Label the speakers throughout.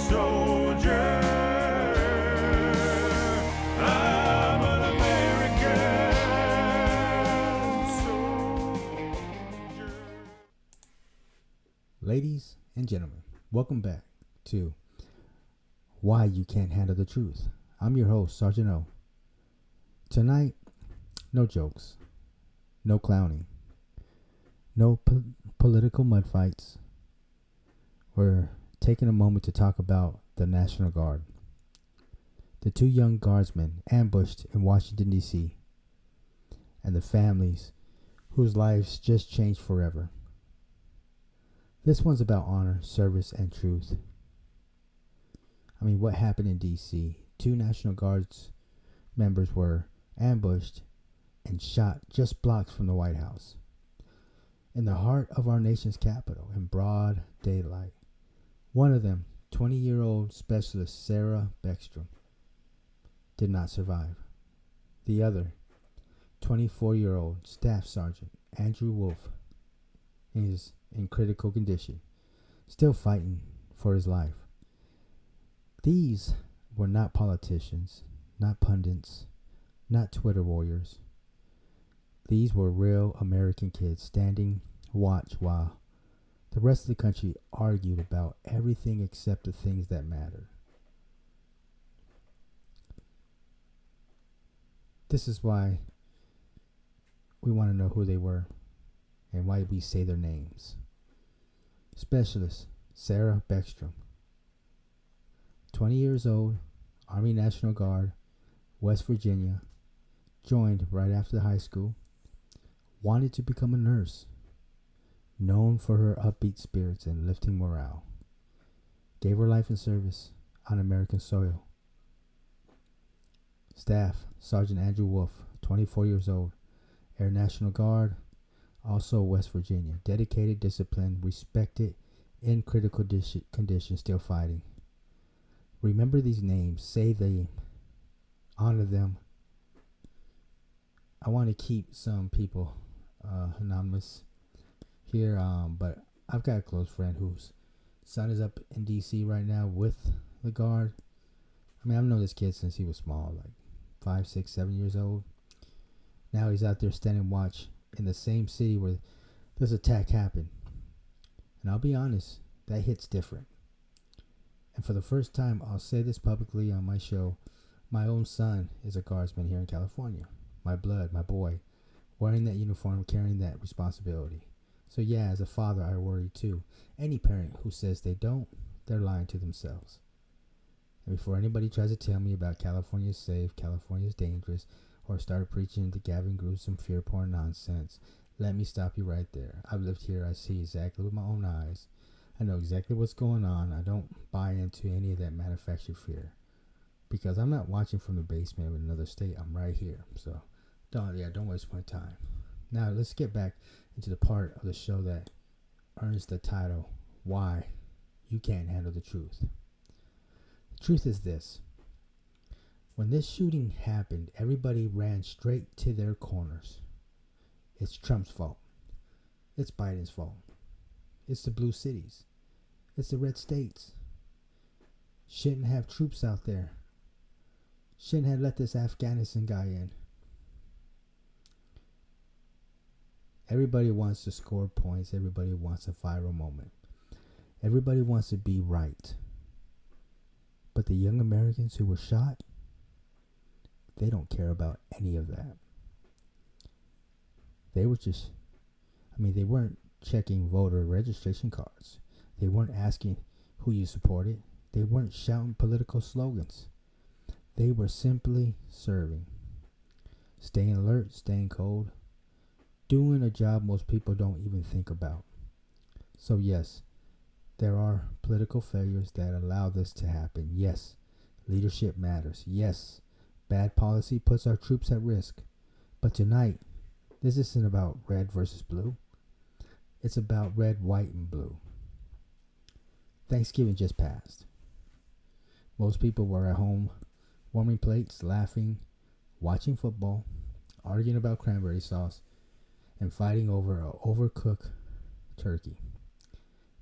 Speaker 1: soldier. I'm an American soldier.
Speaker 2: Ladies and gentlemen, welcome back to Why You Can't Handle the Truth. I'm your host, SergeantO. Tonight, no jokes, no clowning, no political mud fights. We're taking a moment to talk about the National Guard. The two young guardsmen ambushed in Washington, D.C., and the families whose lives just changed forever. This one's about honor, service, and truth. What happened in D.C.? Two National Guards members were ambushed and shot just blocks from the White House, in the heart of our nation's capital, in broad daylight. One of them, 20-year-old Specialist Sarah Beckstrom, did not survive. The other, 24-year-old Staff Sergeant Andrew Wolfe, is in critical condition, still fighting for his life. These were not politicians, not pundits, not Twitter warriors. These were real American kids standing watch while the rest of the country argued about everything except the things that mattered. This is why we want to know who they were and why we say their names. Specialist Sarah Beckstrom, 20 years old, Army National Guard, West Virginia, joined right after high school, wanted to become a nurse, known for her upbeat spirits and lifting morale, gave her life in service on American soil. Staff Sergeant Andrew Wolfe, 24 years old, Air National Guard, also West Virginia, dedicated, disciplined, respected, in critical condition, still fighting. Remember these names, say them, honor them. I want to keep some people anonymous here, but I've got a close friend whose son is up in D.C. right now with the Guard. I've known this kid since he was small, like 5, 6, 7 years old. Now he's out there standing watch in the same city where this attack happened. And I'll be honest, that hits different. And for the first time, I'll say this publicly on my show, my own son is a Guardsman here in California. My blood, my boy, wearing that uniform, carrying that responsibility. So yeah, as a father, I worry too. Any parent who says they don't, they're lying to themselves. And before anybody tries to tell me about California's safe, California's dangerous, or start preaching the Gavin Newsom fear porn nonsense, let me stop you right there. I've lived here. I see exactly with my own eyes. I know exactly what's going on. I don't buy into any of that manufactured fear, because I'm not watching from the basement of another state. I'm right here. So don't waste my time. Now let's get back into the part of the show that earns the title, Why You Can't Handle the Truth. The truth is this. When this shooting happened, everybody ran straight to their corners. It's Trump's fault. It's Biden's fault. It's the blue cities. It's the red states. Shouldn't have troops out there. Shouldn't have let this Afghanistan guy in. Everybody wants to score points. Everybody wants a viral moment. Everybody wants to be right. But the young Americans who were shot, they don't care about any of that. They were just, they weren't checking voter registration cards. They weren't asking who you supported. They weren't shouting political slogans. They were simply serving, staying alert, staying cold, doing a job most people don't even think about. So yes, there are political failures that allow this to happen. Yes, leadership matters. Yes, bad policy puts our troops at risk. But tonight, this isn't about red versus blue. It's about red, white, and blue. Thanksgiving just passed. Most people were at home, warming plates, laughing, watching football, arguing about cranberry sauce, and fighting over an overcooked turkey.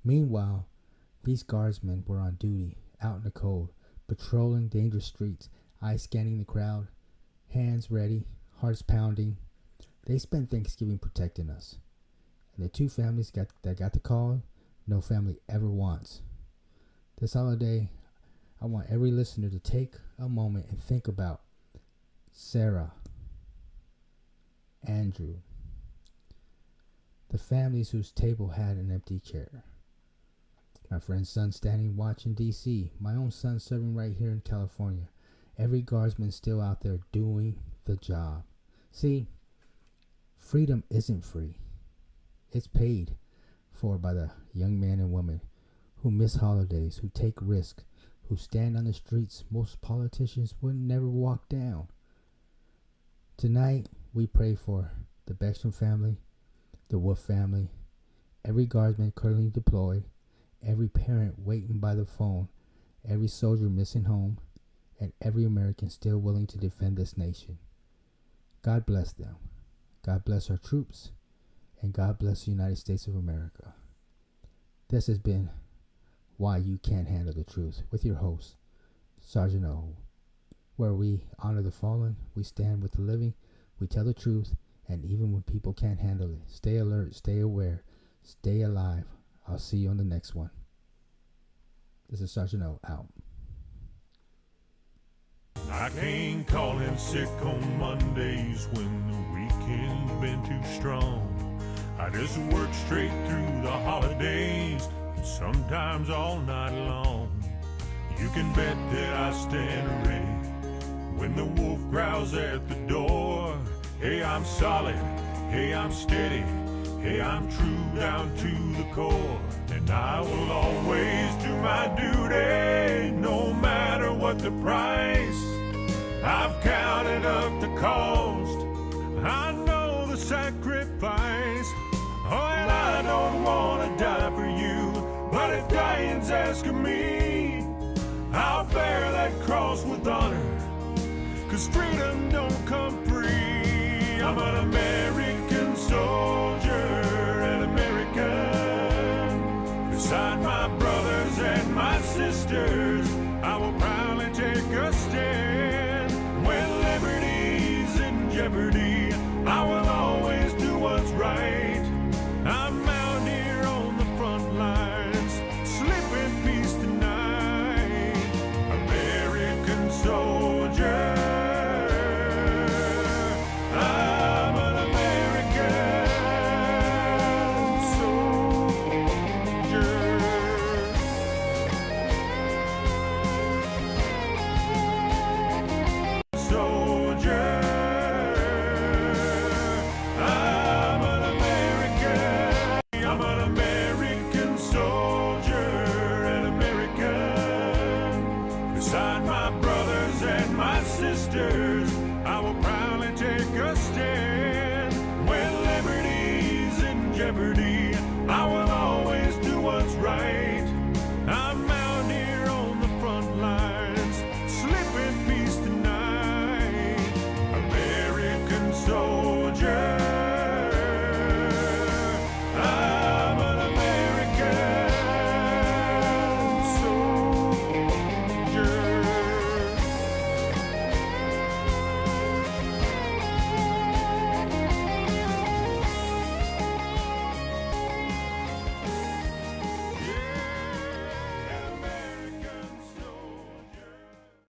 Speaker 2: Meanwhile, these guardsmen were on duty out in the cold, patrolling dangerous streets, eyes scanning the crowd, hands ready, hearts pounding. They spent Thanksgiving protecting us. And the two families that got the call, no family ever wants. This holiday, I want every listener to take a moment and think about Sarah, Andrew, the families whose table had an empty chair. My friend's son standing watching D.C., my own son serving right here in California. Every guardsman still out there doing the job. See, freedom isn't free. It's paid for by the young men and women who miss holidays, who take risks, who stand on the streets most politicians would never walk down. Tonight, we pray for the Beckstrom family, the Wolfe family, every guardsman currently deployed, every parent waiting by the phone, every soldier missing home, and every American still willing to defend this nation. God bless them. God bless our troops, and God bless the United States of America. This has been Why You Can't Handle the Truth with your host, SergeantO, where we honor the fallen, we stand with the living, we tell the truth, and even when people can't handle it, stay alert, stay aware, stay alive. I'll see you on the next one. This is SergeantO out.
Speaker 1: I can't call in sick on Mondays when the weekend's been too strong. I just work straight through the holidays, and sometimes all night long. You can bet that I stand ready when the wolf growls at the door. Hey, I'm solid, hey, I'm steady, hey, I'm true down to the core. And I will always do my duty, no matter what the price. I've counted up the cost, I know the sacrifice. Oh, and I don't want to die for you, but if dying's asking me, I'll bear that cross with honor, 'cause freedom don't come free. I'm an American soldier, an American, beside my brothers and my sisters.